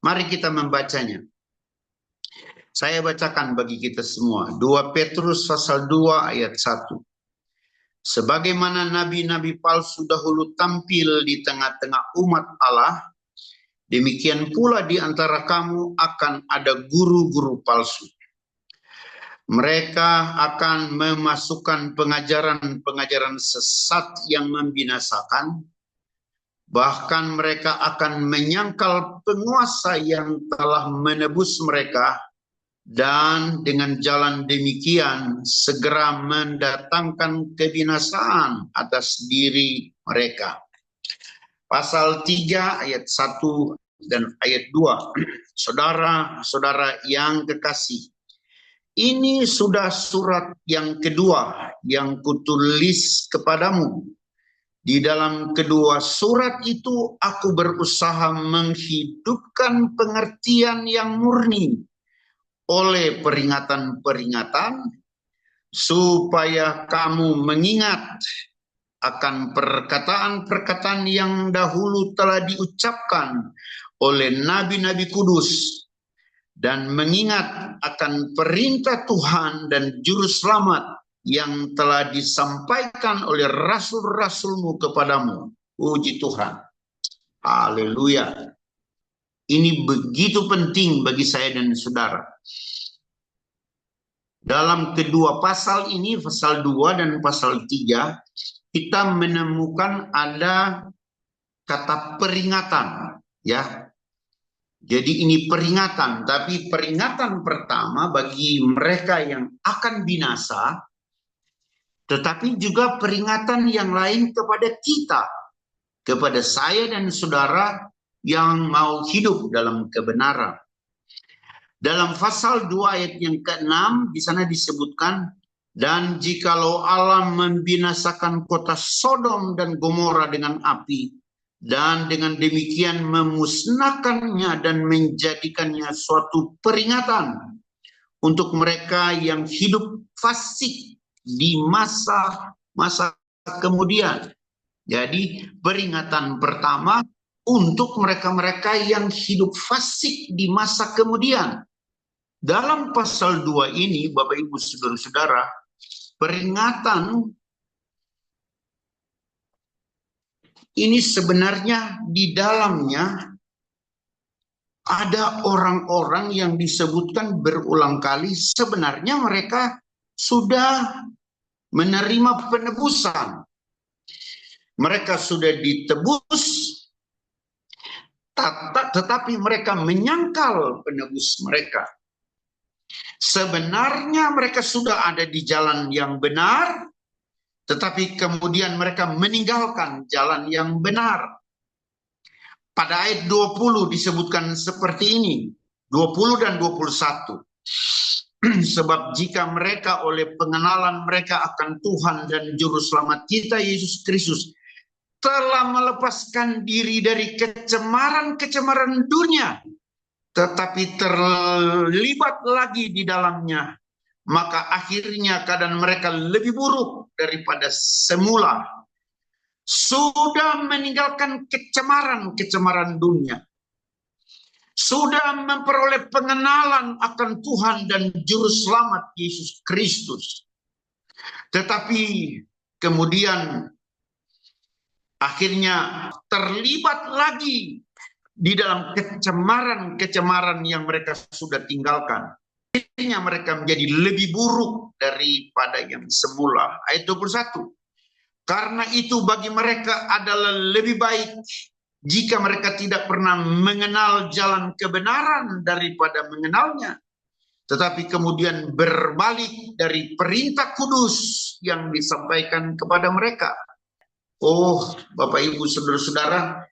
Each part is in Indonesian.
Mari kita membacanya. Saya bacakan bagi kita semua. 2 Petrus pasal 2 ayat 1. Sebagaimana nabi-nabi palsu dahulu tampil di tengah-tengah umat Allah, demikian pula di antara kamu akan ada guru-guru palsu. Mereka akan memasukkan pengajaran-pengajaran sesat yang membinasakan. Bahkan mereka akan menyangkal penguasa yang telah menebus mereka, dan dengan jalan demikian segera mendatangkan kebinasaan atas diri mereka. Pasal 3 ayat 1 dan ayat 2. Saudara-saudara yang kekasih, ini sudah surat yang kedua yang kutulis kepadamu. Di dalam kedua surat itu aku berusaha menghidupkan pengertian yang murni oleh peringatan-peringatan, supaya kamu mengingat akan perkataan-perkataan yang dahulu telah diucapkan oleh nabi-nabi kudus, dan mengingat akan perintah Tuhan dan juru selamat yang telah disampaikan oleh rasul-rasulmu kepadamu. Puji Tuhan. Haleluya. Ini begitu penting bagi saya dan saudara. Dalam kedua pasal ini, pasal 2 dan pasal 3, kita menemukan ada kata peringatan, ya. Jadi ini peringatan, tapi peringatan pertama bagi mereka yang akan binasa, tetapi juga peringatan yang lain kepada kita, kepada saya dan saudara yang mau hidup dalam kebenaran. Dalam pasal 2 ayat yang ke-6 di sana disebutkan, dan jikalau Allah membinasakan kota Sodom dan Gomora dengan api, dan dengan demikian memusnahkannya dan menjadikannya suatu peringatan untuk mereka yang hidup fasik di masa kemudian. Jadi peringatan pertama untuk mereka-mereka yang hidup fasik di masa kemudian. Dalam pasal 2 ini, Bapak Ibu Saudara-saudara, peringatan ini sebenarnya di dalamnya ada orang-orang yang disebutkan berulang kali, sebenarnya mereka sudah menerima penebusan. Mereka sudah ditebus, tetapi mereka menyangkal penebus mereka. Sebenarnya mereka sudah ada di jalan yang benar, tetapi kemudian mereka meninggalkan jalan yang benar. Pada ayat 20 disebutkan seperti ini, 20 dan 21. Sebab jika mereka oleh pengenalan mereka akan Tuhan dan Juru Selamat kita Yesus Kristus telah melepaskan diri dari kecemaran-kecemaran dunia, tetapi terlibat lagi di dalamnya, maka akhirnya keadaan mereka lebih buruk daripada semula. Sudah meninggalkan kecemaran-kecemaran dunia, sudah memperoleh pengenalan akan Tuhan dan Juru Selamat Yesus Kristus, tetapi kemudian akhirnya terlibat lagi di dalam kecemaran-kecemaran yang mereka sudah tinggalkan. Akhirnya mereka menjadi lebih buruk daripada yang semula. Ayat 21. Karena itu bagi mereka adalah lebih baik jika mereka tidak pernah mengenal jalan kebenaran daripada mengenalnya, tetapi kemudian berbalik dari perintah kudus yang disampaikan kepada mereka. Oh, Bapak Ibu Saudara-saudara,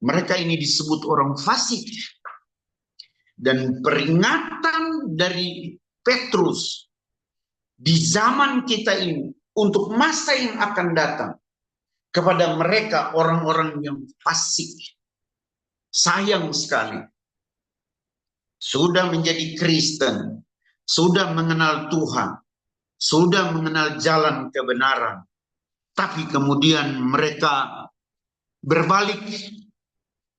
mereka ini disebut orang fasik. Dan peringatan dari Petrus di zaman kita ini untuk masa yang akan datang kepada mereka orang-orang yang fasik. Sayang sekali. Sudah menjadi Kristen, sudah mengenal Tuhan, sudah mengenal jalan kebenaran, tapi kemudian mereka berbalik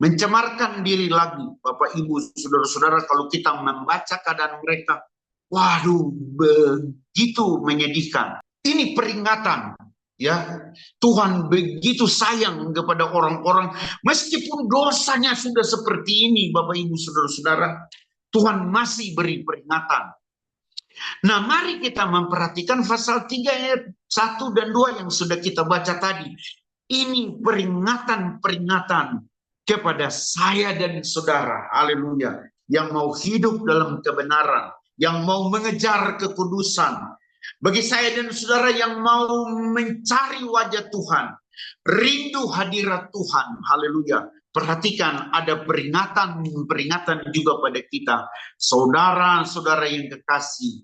mencemarkan diri lagi. Bapak, Ibu, saudara-saudara, kalau kita membaca keadaan mereka, waduh, begitu menyedihkan. Ini peringatan, ya. Tuhan begitu sayang kepada orang-orang, meskipun dosanya sudah seperti ini, Bapak, Ibu, saudara-saudara, Tuhan masih beri peringatan. Nah, mari kita memperhatikan pasal 3 ayat 1 dan 2 yang sudah kita baca tadi. Ini peringatan-peringatan kepada saya dan saudara, haleluya, yang mau hidup dalam kebenaran, yang mau mengejar kekudusan. Bagi saya dan saudara yang mau mencari wajah Tuhan, rindu hadirat Tuhan, haleluya. Perhatikan, ada peringatan-peringatan juga pada kita. Saudara-saudara yang kekasih,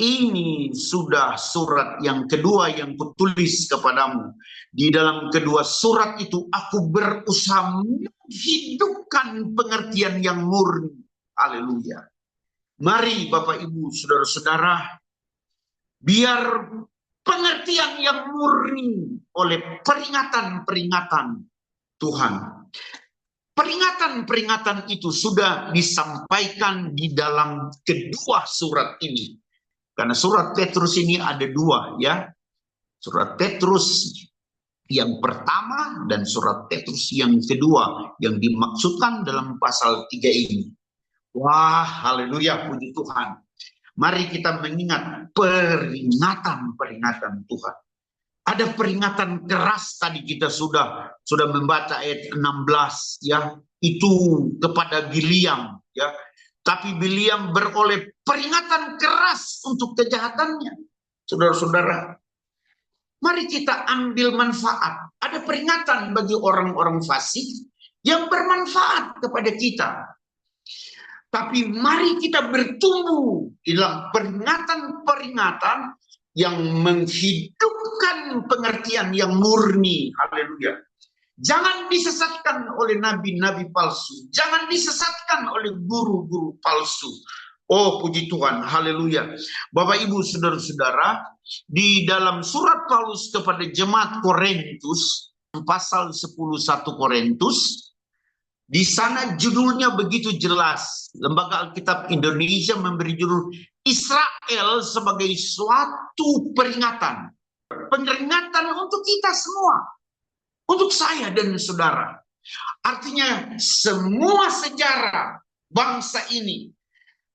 ini sudah surat yang kedua yang kutulis kepadamu. Di dalam kedua surat itu aku berusaha menghidupkan pengertian yang murni. Haleluya. Mari Bapak, Ibu, saudara-saudara, biar pengertian yang murni oleh peringatan-peringatan Tuhan. Peringatan-peringatan itu sudah disampaikan di dalam kedua surat ini. Karena surat Petrus ini ada dua, ya. Surat Petrus yang pertama dan surat Petrus yang kedua yang dimaksudkan dalam pasal 3 ini. Wah, haleluya, puji Tuhan. Mari kita mengingat peringatan-peringatan Tuhan. Ada peringatan keras tadi kita sudah membaca ayat 16, ya. Itu kepada Biliam, ya. Tapi Biliam beroleh peringatan keras untuk kejahatannya. Saudara-saudara, mari kita ambil manfaat. Ada peringatan bagi orang-orang fasik yang bermanfaat kepada kita. Tapi mari kita bertumbuh dalam peringatan-peringatan yang menghidupkan pengertian yang murni. Haleluya. Jangan disesatkan oleh nabi-nabi palsu. Jangan disesatkan oleh guru-guru palsu. Oh, puji Tuhan. Haleluya. Bapak, Ibu, saudara-saudara, di dalam surat Paulus kepada jemaat Korintus, pasal 11 Korintus, di sana judulnya begitu jelas. Lembaga Alkitab Indonesia memberi judul Israel sebagai suatu peringatan. Peringatan untuk kita semua. Untuk saya dan saudara. Artinya semua sejarah bangsa ini,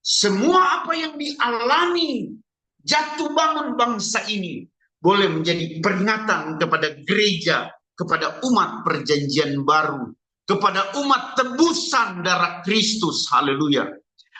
semua apa yang dialami jatuh bangun bangsa ini boleh menjadi peringatan kepada gereja, kepada umat perjanjian baru, kepada umat tebusan darah Kristus. Haleluya.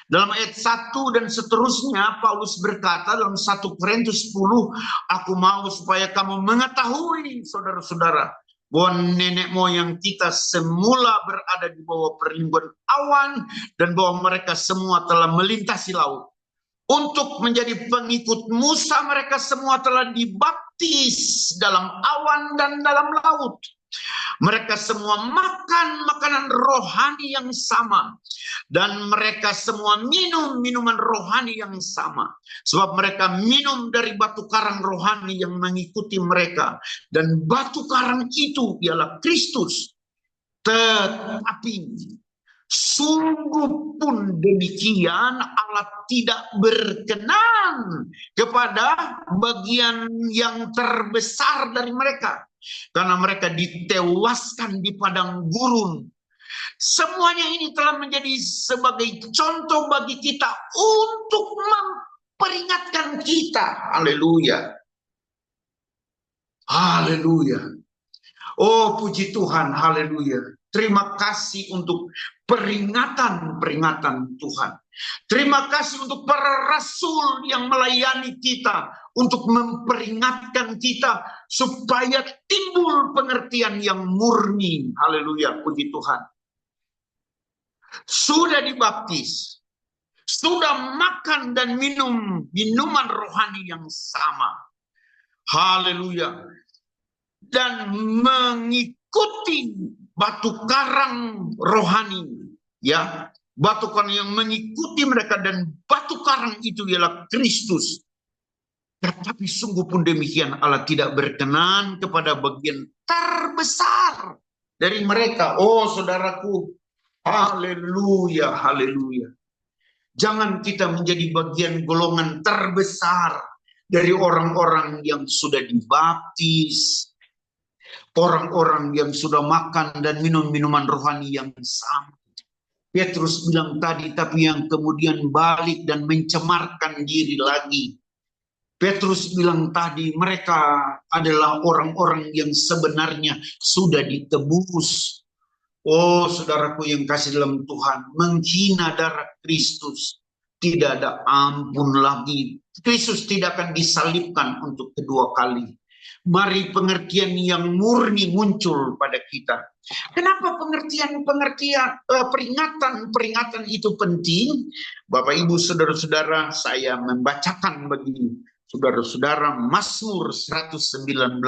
Dalam ayat 1 dan seterusnya Paulus berkata dalam 1 Korintus 10, aku mau supaya kamu mengetahui, saudara-saudara, bahwa nenek moyang kita semula berada di bawah perlindungan awan dan bahwa mereka semua telah melintasi laut. Untuk menjadi pengikut Musa mereka semua telah dibaptis dalam awan dan dalam laut. Mereka semua makan makanan rohani yang sama. Dan mereka semua minum minuman rohani yang sama. Sebab mereka minum dari batu karang rohani yang mengikuti mereka. Dan batu karang itu ialah Kristus. Tetapi sungguh pun demikian Allah tidak berkenan kepada bagian yang terbesar dari mereka. Karena mereka ditewaskan di padang gurun. Semuanya ini telah menjadi sebagai contoh bagi kita untuk memperingatkan kita. Haleluya. Haleluya. Oh, puji Tuhan. Haleluya. Terima kasih untuk peringatan-peringatan Tuhan. Terima kasih untuk para rasul yang melayani kita untuk memperingatkan kita supaya timbul pengertian yang murni. Haleluya, puji Tuhan. Sudah dibaptis, sudah makan dan minum minuman rohani yang sama. Haleluya. Dan mengikuti batu karang rohani, ya, batu karang yang mengikuti mereka, dan batu karang itu ialah Kristus. Tetapi sungguh pun demikian Allah tidak berkenan kepada bagian terbesar dari mereka. Oh, saudaraku, Haleluya, haleluya. Jangan kita menjadi bagian golongan terbesar dari orang-orang yang sudah dibaptis, orang-orang yang sudah makan dan minum minuman rohani yang sama. Petrus bilang tadi, tapi yang kemudian balik dan mencemarkan diri lagi. Petrus bilang tadi, mereka adalah orang-orang yang sebenarnya sudah ditebus. Oh, saudaraku yang kasih dalam Tuhan, menghina darah Kristus tidak ada ampun lagi. Kristus tidak akan disalibkan untuk kedua kali. Mari pengertian yang murni muncul pada kita. Kenapa peringatan itu penting? Bapak Ibu saudara-saudara, saya membacakan begini. Saudara-saudara, Mazmur 119.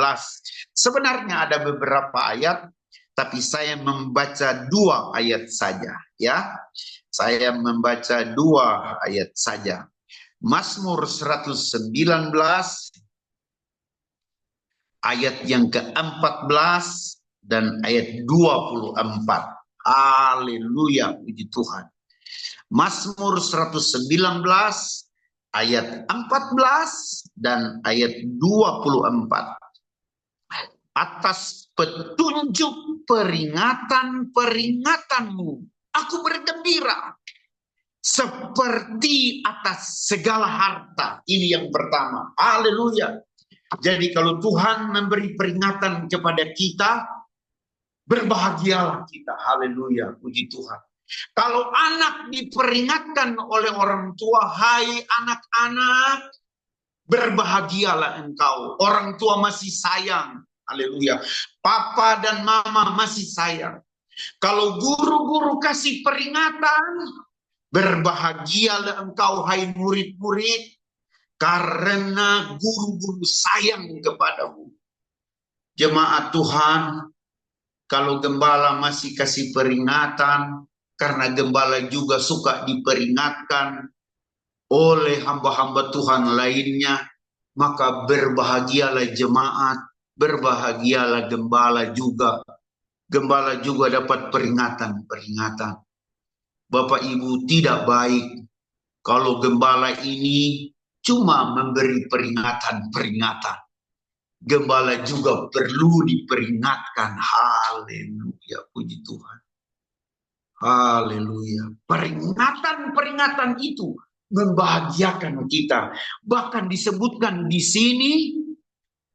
Sebenarnya ada beberapa ayat, tapi saya membaca 2 ayat saja, ya. Saya membaca 2 ayat saja. Mazmur 119 ayat yang ke-14 dan ayat 24. Haleluya, puji Tuhan. Mazmur 119 ayat 14 dan ayat 24. Atas petunjuk peringatan-peringatanmu aku bergembira seperti atas segala harta. Ini yang pertama. Haleluya. Jadi kalau Tuhan memberi peringatan kepada kita, berbahagialah kita. Haleluya, puji Tuhan. Kalau anak diperingatkan oleh orang tua, hai anak-anak, berbahagialah engkau. Orang tua masih sayang. Haleluya. Papa dan mama masih sayang. Kalau guru-guru kasih peringatan, berbahagialah engkau, hai murid-murid, karena guru-guru sayang kepadamu. Jemaat Tuhan, kalau gembala masih kasih peringatan, karena gembala juga suka diperingatkan oleh hamba-hamba Tuhan lainnya, maka berbahagialah jemaat, berbahagialah gembala juga. Gembala juga dapat peringatan-peringatan. Bapak Ibu, tidak baik kalau gembala ini cuma memberi peringatan-peringatan. Gembala juga perlu diperingatkan. Haleluya, puji Tuhan. Haleluya. Peringatan-peringatan itu membahagiakan kita. Bahkan disebutkan di sini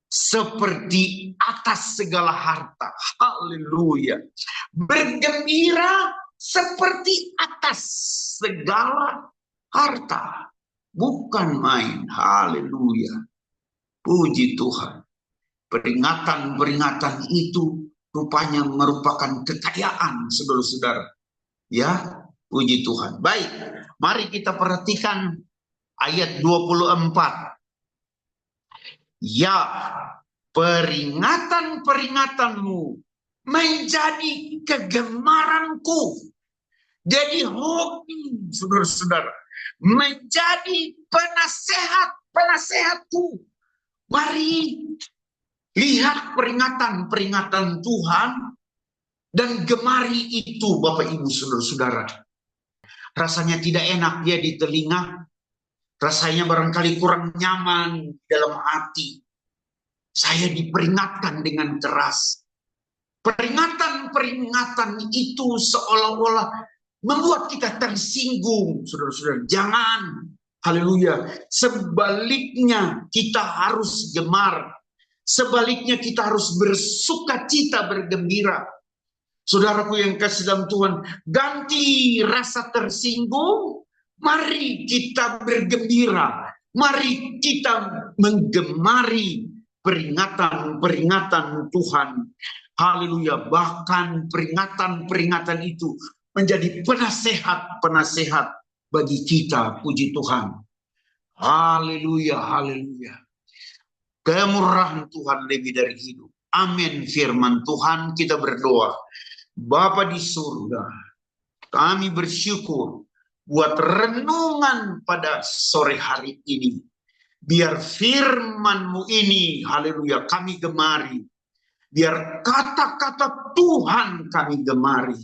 seperti atas segala harta. Haleluya. Bergembira seperti atas segala harta. Bukan main. Haleluya. Puji Tuhan. Peringatan-peringatan itu rupanya merupakan kekayaan, saudara-saudara. Ya, puji Tuhan. Baik, mari kita perhatikan ayat 24. Ya, peringatan-peringatanmu menjadi kegemaranku. Jadi hobi, saudara-saudara. Menjadi penasehatku. Mari lihat peringatan-peringatan Tuhan dan gemari itu, Bapak Ibu saudara-saudara. Rasanya tidak enak ya di telinga. Rasanya barangkali kurang nyaman dalam hati. Saya diperingatkan dengan keras. Peringatan-peringatan itu seolah-olah membuat kita tersinggung, saudara-saudara. Jangan. Haleluya. Sebaliknya kita harus gemar. Sebaliknya kita harus bersukacita, bergembira. Saudaraku yang kasih dalam Tuhan, ganti rasa tersinggung, mari kita bergembira. Mari kita menggemari peringatan-peringatan Tuhan. Haleluya. Bahkan peringatan-peringatan itu menjadi penasehat-penasehat bagi kita, puji Tuhan. Haleluya, haleluya. Kemurahan Tuhan lebih dari hidup. Amin. Firman Tuhan, kita berdoa. Bapa di surga, kami bersyukur buat renungan pada sore hari ini. Biar firman-Mu ini, haleluya, kami gemari. Biar kata-kata Tuhan kami gemari.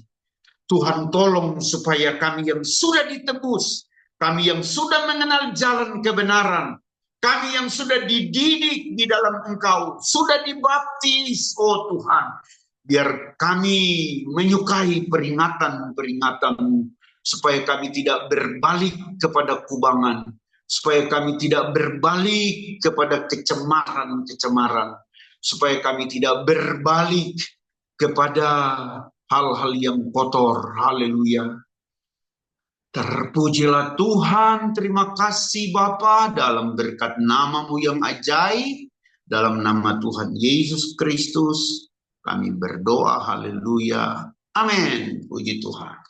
Tuhan tolong supaya kami yang sudah ditebus, kami yang sudah mengenal jalan kebenaran, kami yang sudah dididik di dalam Engkau, sudah dibaptis, oh Tuhan, biar kami menyukai peringatan-peringatan-Mu, supaya kami tidak berbalik kepada kubangan, supaya kami tidak berbalik kepada kecemaran-kecemaran, supaya kami tidak berbalik kepada hal-hal yang kotor. Haleluya. Terpujilah Tuhan, terima kasih Bapa, dalam berkat nama-Mu yang ajaib, dalam nama Tuhan Yesus Kristus, kami berdoa. Haleluya. Amin. Puji Tuhan.